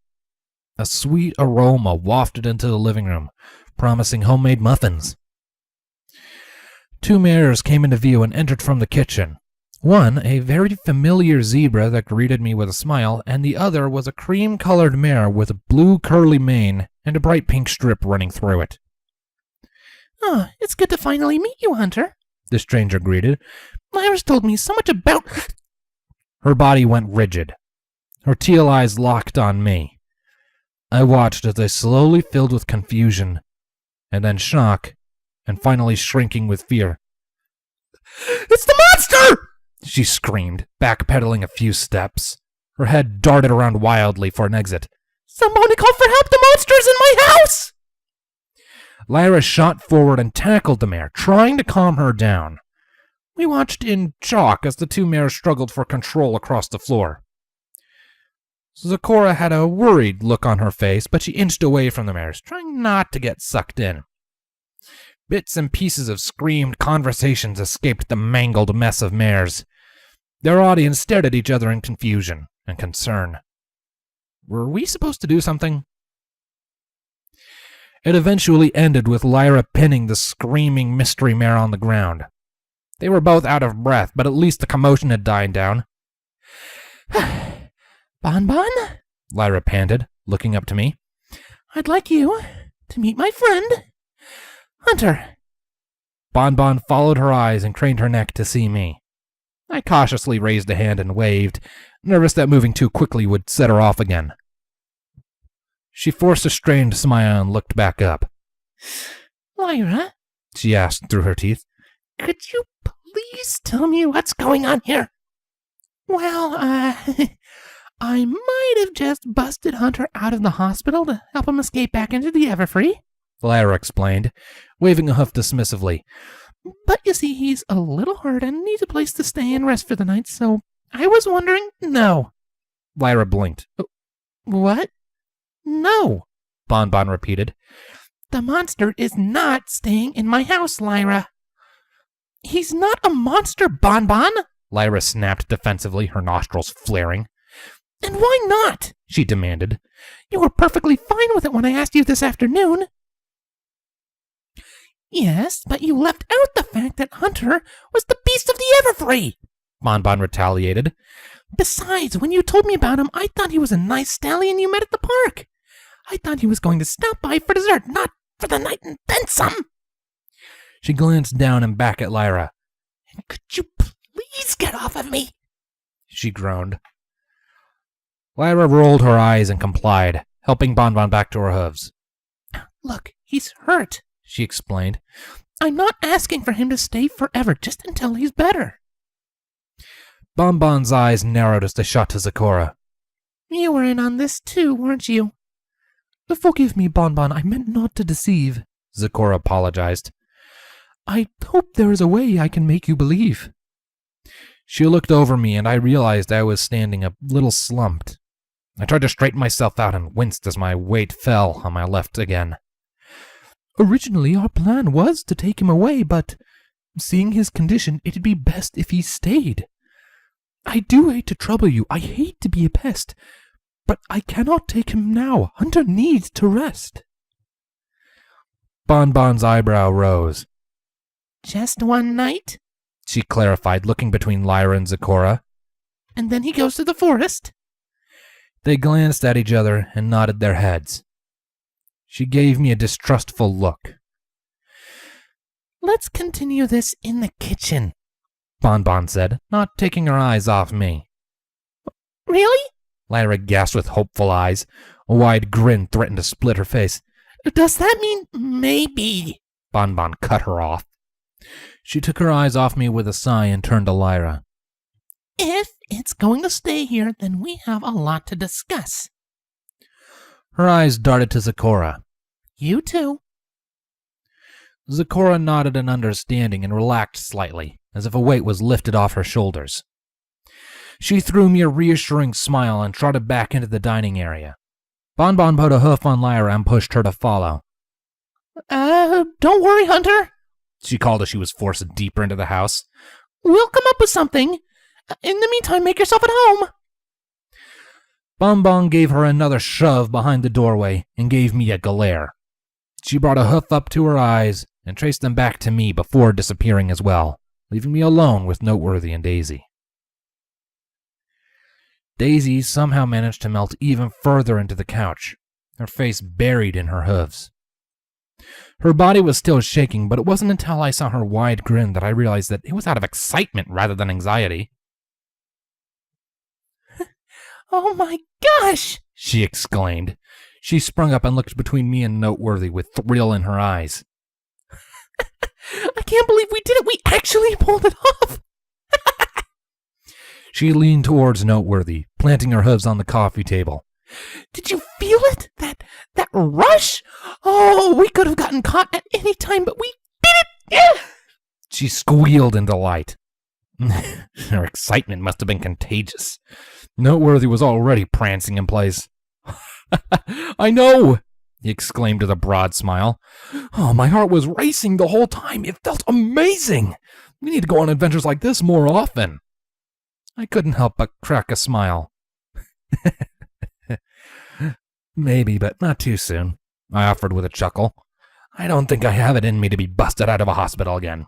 A sweet aroma wafted into the living room, promising homemade muffins. 2 mares came into view and entered from the kitchen. One, a very familiar zebra that greeted me with a smile, and the other was a cream-colored mare with a blue curly mane and a bright pink strip running through it. Oh, it's good to finally meet you, Hunter, The stranger greeted. Lyra's told me so much about... Her body went rigid. Her teal eyes locked on me. I watched as they slowly filled with confusion, and then shock, and finally shrinking with fear. It's the monster! She screamed, backpedaling a few steps. Her head darted around wildly for an exit. Somebody call for help! The monster's in my house! Lyra shot forward and tackled the mare, trying to calm her down. We watched in shock as the 2 mares struggled for control across the floor. Zecora had a worried look on her face, but she inched away from the mares, trying not to get sucked in. Bits and pieces of screamed conversations escaped the mangled mess of mares. Their audience stared at each other in confusion and concern. Were we supposed to do something? It eventually ended with Lyra pinning the screaming mystery mare on the ground. They were both out of breath, but at least the commotion had died down. Bonbon? Lyra panted, looking up to me. I'd like you to meet my friend, Hunter. Bonbon followed her eyes and craned her neck to see me. I cautiously raised a hand and waved, nervous that moving too quickly would set her off again. She forced a strained smile and looked back up. Lyra, she asked through her teeth, could you please tell me what's going on here? Well, I might have just busted Hunter out of the hospital to help him escape back into the Everfree, Lyra explained, waving a hoof dismissively. But you see, he's a little hurt and needs a place to stay and rest for the night, so I was wondering... No. Lyra blinked. What? No, Bonbon repeated. The monster is not staying in my house, Lyra. He's not a monster, Bonbon, Lyra snapped defensively, her nostrils flaring. And why not? She demanded. You were perfectly fine with it when I asked you this afternoon. Yes, but you left out the fact that Hunter was the beast of the Everfree, Bonbon retaliated. Besides, when you told me about him, I thought he was a nice stallion you met at the park. I thought he was going to stop by for dessert, not for the night and then some. She glanced down and back at Lyra. Could you please get off of me? She groaned. Lyra rolled her eyes and complied, helping Bonbon back to her hooves. Look, he's hurt, she explained. I'm not asking for him to stay forever, just until he's better. Bonbon's eyes narrowed as they shot to Zecora. You were in on this too, weren't you? Forgive me, Bonbon, I meant not to deceive, Zecora apologized. I hope there is a way I can make you believe. She looked over me, and I realized I was standing a little slumped. I tried to straighten myself out and winced as my weight fell on my left again. Originally, our plan was to take him away, but seeing his condition, it'd be best if he stayed. I do hate to trouble you. I hate to be a pest. But I cannot take him now. Hunter needs to rest. Bonbon's eyebrow rose. Just one night? She clarified, looking between Lyra and Zecora. And then he goes to the forest? They glanced at each other and nodded their heads. She gave me a distrustful look. Let's continue this in the kitchen, Bonbon said, not taking her eyes off me. Really? Lyra gasped with hopeful eyes. A wide grin threatened to split her face. Does that mean maybe? Bonbon cut her off. She took her eyes off me with a sigh and turned to Lyra. If it's going to stay here, then we have a lot to discuss. Her eyes darted to Zecora. You too. Zecora nodded in understanding and relaxed slightly, as if a weight was lifted off her shoulders. She threw me a reassuring smile and trotted back into the dining area. Bonbon put a hoof on Lyra and pushed her to follow. Don't worry, Hunter, she called as she was forced deeper into the house. We'll come up with something. In the meantime, make yourself at home. Bonbon gave her another shove behind the doorway and gave me a glare. She brought a hoof up to her eyes and traced them back to me before disappearing as well, leaving me alone with Noteworthy and Daisy. Daisy somehow managed to melt even further into the couch, her face buried in her hooves. Her body was still shaking, but it wasn't until I saw her wide grin that I realized that it was out of excitement rather than anxiety. Oh my gosh! She exclaimed. She sprung up and looked between me and Noteworthy with thrill in her eyes. I can't believe we did it! We actually pulled it off! She leaned towards Noteworthy, planting her hooves on the coffee table. Did you feel it? That rush? Oh, we could have gotten caught at any time, but we did it! Yeah! She squealed in delight. Her excitement must have been contagious. Noteworthy was already prancing in place. I know, he exclaimed with a broad smile. Oh, my heart was racing the whole time. It felt amazing. We need to go on adventures like this more often. I couldn't help but crack a smile. Maybe, but not too soon, I offered with a chuckle. I don't think I have it in me to be busted out of a hospital again.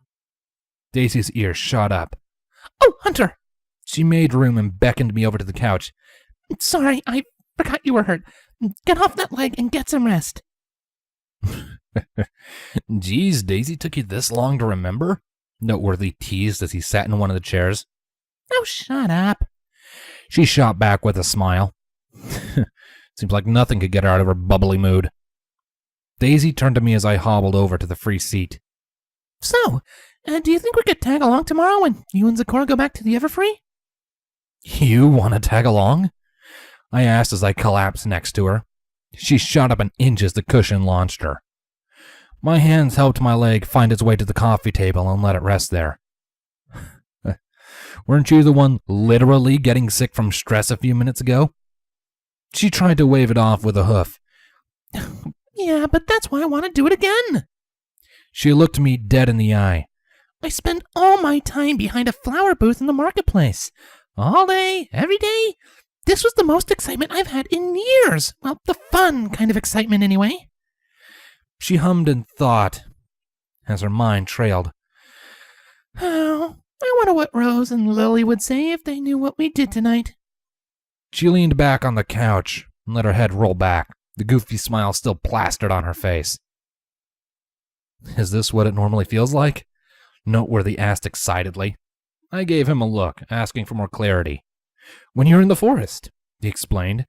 Daisy's ears shot up. Oh, Hunter! She made room and beckoned me over to the couch. Sorry, I forgot you were hurt. Get off that leg and get some rest. Geez, Daisy took you this long to remember? Noteworthy teased as he sat in one of the chairs. Oh, shut up. She shot back with a smile. Seems like nothing could get her out of her bubbly mood. Daisy turned to me as I hobbled over to the free seat. So, do you think we could tag along tomorrow when you and Zecora go back to the Everfree? You want to tag along? I asked as I collapsed next to her. She shot up an inch as the cushion launched her. My hands helped my leg find its way to the coffee table and let it rest there. Weren't you the one literally getting sick from stress a few minutes ago? She tried to wave it off with a hoof. Yeah, but that's why I want to do it again. She looked me dead in the eye. I spend all my time behind a flower booth in the marketplace. All day, every day. This was the most excitement I've had in years. Well, the fun kind of excitement anyway. She hummed in thought as her mind trailed. Oh, I wonder what Rose and Lily would say if they knew what we did tonight. She leaned back on the couch and let her head roll back, the goofy smile still plastered on her face. Is this what it normally feels like? Noteworthy asked excitedly. I gave him a look, asking for more clarity. When you're in the forest, he explained.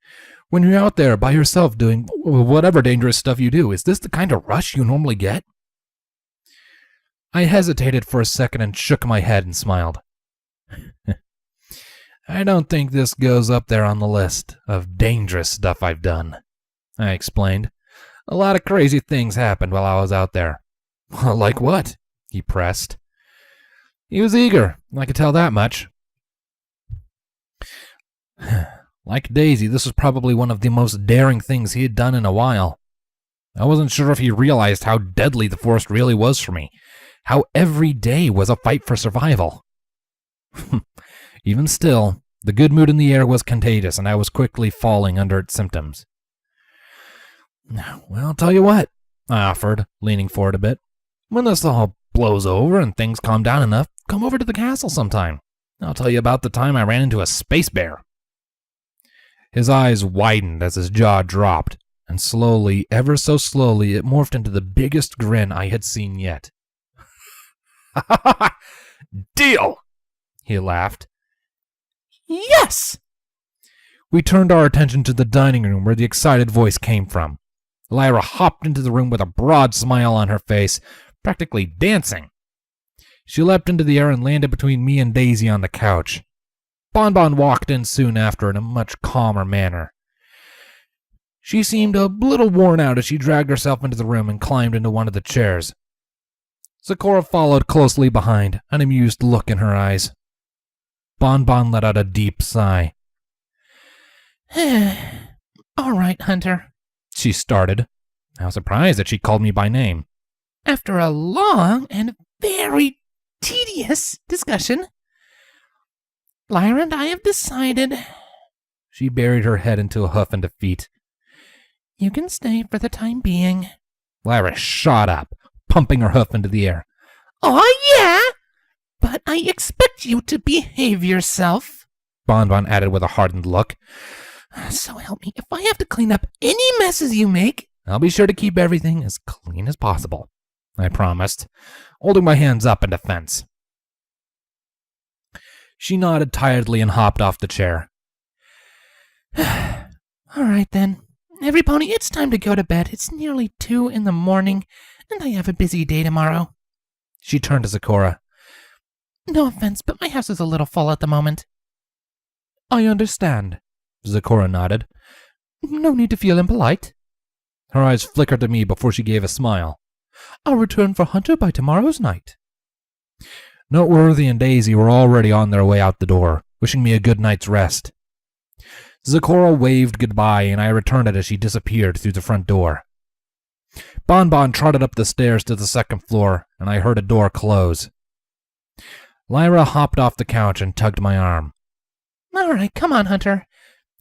When you're out there by yourself doing whatever dangerous stuff you do, is this the kind of rush you normally get? I hesitated for a second and shook my head and smiled. I don't think this goes up there on the list of dangerous stuff I've done, I explained. A lot of crazy things happened while I was out there. Like what? He pressed. He was eager, I could tell that much. Like Daisy, this was probably one of the most daring things he had done in a while. I wasn't sure if he realized how deadly the forest really was for me, how every day was a fight for survival. Even still, the good mood in the air was contagious, and I was quickly falling under its symptoms. Well, I'll tell you what, I offered, leaning forward a bit. When this all blows over and things calm down enough, come over to the castle sometime. I'll tell you about the time I ran into a space bear. His eyes widened as his jaw dropped, and slowly, ever so slowly, it morphed into the biggest grin I had seen yet. Deal! He laughed. Yes! We turned our attention to the dining room where the excited voice came from. Lyra hopped into the room with a broad smile on her face, practically dancing. She leapt into the air and landed between me and Daisy on the couch. Bonbon walked in soon after in a much calmer manner. She seemed a little worn out as she dragged herself into the room and climbed into one of the chairs. Zecora followed closely behind, an amused look in her eyes. Bonbon let out a deep sigh. All right, Hunter. She started. I was surprised that she called me by name. After a long and very tedious discussion, Lyra and I have decided... She buried her head into a hoof in defeat. You can stay for the time being. Lyra shot up, pumping her hoof into the air. Oh, yeah? But I expect you to behave yourself, Bonbon added with a hardened look. So help me, if I have to clean up any messes you make... I'll be sure to keep everything as clean as possible, I promised, holding my hands up in defense. She nodded tiredly and hopped off the chair. All right, then. Every pony, it's time to go to bed. It's nearly 2 in the morning, and I have a busy day tomorrow. She turned to Zecora. No offense, but my house is a little full at the moment. I understand, Zecora nodded. No need to feel impolite. Her eyes flickered to me before she gave a smile. I'll return for Hunter by tomorrow's night. Noteworthy and Daisy were already on their way out the door, wishing me a good night's rest. Zecora waved goodbye, and I returned it as she disappeared through the front door. Bonbon trotted up the stairs to the second floor, and I heard a door close. Lyra hopped off the couch and tugged my arm. All right, come on, Hunter.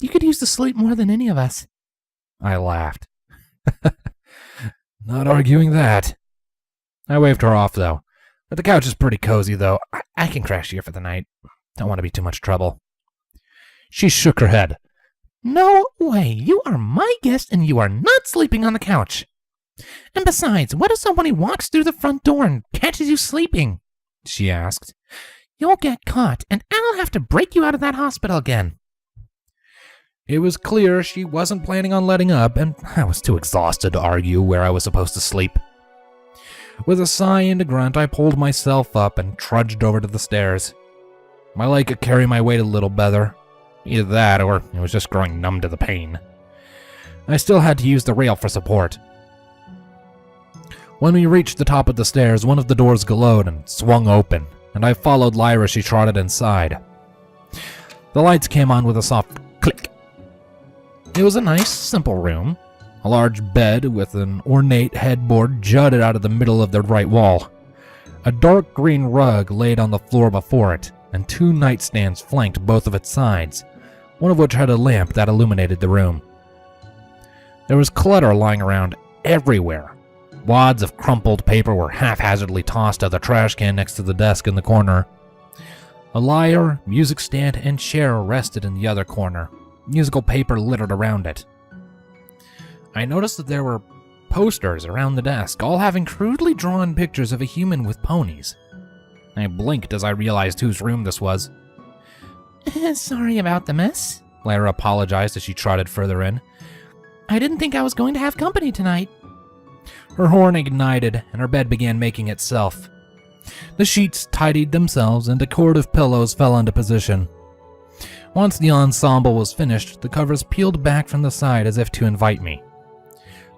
You could use the sleep more than any of us. I laughed. Not arguing that. I waved her off, though. But the couch is pretty cozy, though. I can crash here for the night. Don't want to be too much trouble. She shook her head. No way. You are my guest, and you are not sleeping on the couch. And besides, what if somebody walks through the front door and catches you sleeping? She asked. You'll get caught, and I'll have to break you out of that hospital again. It was clear she wasn't planning on letting up, and I was too exhausted to argue where I was supposed to sleep. With a sigh and a grunt, I pulled myself up and trudged over to the stairs. My leg could carry my weight a little better. Either that, or it was just growing numb to the pain. I still had to use the rail for support. When we reached the top of the stairs, one of the doors glowed and swung open, and I followed Lyra as she trotted inside. The lights came on with a soft click. It was a nice, simple room. A large bed with an ornate headboard jutted out of the middle of the right wall. A dark green rug laid on the floor before it, and 2 nightstands flanked both of its sides, one of which had a lamp that illuminated the room. There was clutter lying around everywhere. Wads of crumpled paper were haphazardly tossed out the trash can next to the desk in the corner. A lyre, music stand, and chair rested in the other corner, musical paper littered around it. I noticed that there were posters around the desk, all having crudely drawn pictures of a human with ponies. I blinked as I realized whose room this was. Sorry about the mess, Lyra apologized as she trotted further in. I didn't think I was going to have company tonight. Her horn ignited, and her bed began making itself. The sheets tidied themselves, and a cord of pillows fell into position. Once the ensemble was finished, the covers peeled back from the side as if to invite me.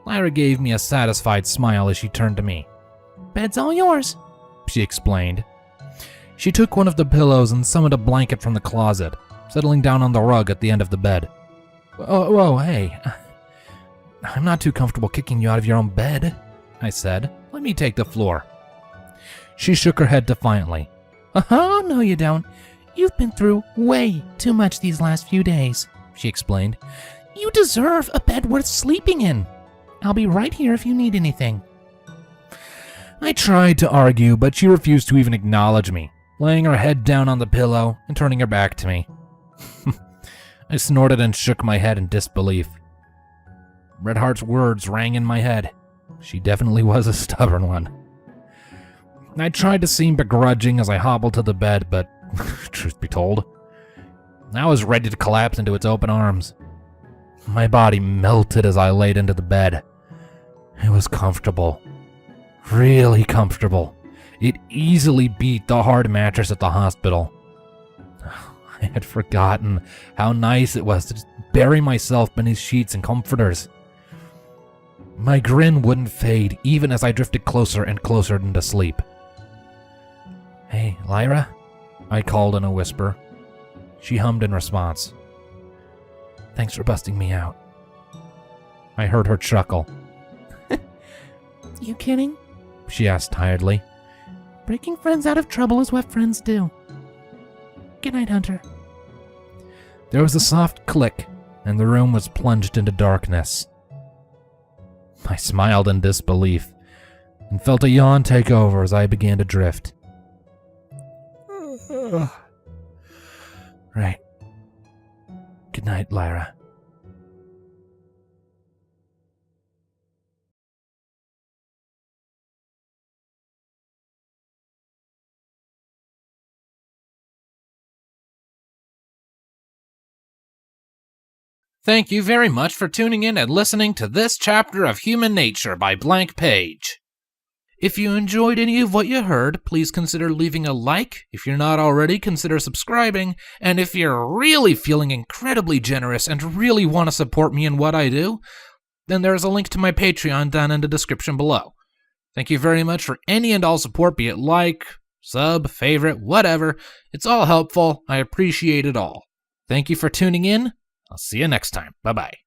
Lyra gave me a satisfied smile as she turned to me. Bed's all yours, she explained. She took one of the pillows and summoned a blanket from the closet, settling down on the rug at the end of the bed. Whoa, hey. I'm not too comfortable kicking you out of your own bed, I said. Let me take the floor. She shook her head defiantly. Oh, no you don't. You've been through way too much these last few days, she explained. You deserve a bed worth sleeping in. I'll be right here if you need anything. I tried to argue, but she refused to even acknowledge me, laying her head down on the pillow and turning her back to me. I snorted and shook my head in disbelief. Red Heart's words rang in my head. She definitely was a stubborn one. I tried to seem begrudging as I hobbled to the bed, but, truth be told, I was ready to collapse into its open arms. My body melted as I laid into the bed. It was comfortable. Really comfortable. It easily beat the hard mattress at the hospital. I had forgotten how nice it was to just bury myself beneath sheets and comforters. My grin wouldn't fade even as I drifted closer and closer into sleep. "Hey, Lyra?" I called in a whisper. She hummed in response. "Thanks for busting me out." I heard her chuckle. You kidding? She asked tiredly. Breaking friends out of trouble is what friends do. Good night, Hunter. There was a soft click, and the room was plunged into darkness. I smiled in disbelief, and felt a yawn take over as I began to drift. Right. Good night, Lyra. Thank you very much for tuning in and listening to this chapter of Human Nature by Blank Page. If you enjoyed any of what you heard, please consider leaving a like. If you're not already, consider subscribing. And if you're really feeling incredibly generous and really want to support me in what I do, then there's a link to my Patreon down in the description below. Thank you very much for any and all support, be it like, sub, favorite, whatever. It's all helpful. I appreciate it all. Thank you for tuning in. I'll see you next time. Bye-bye.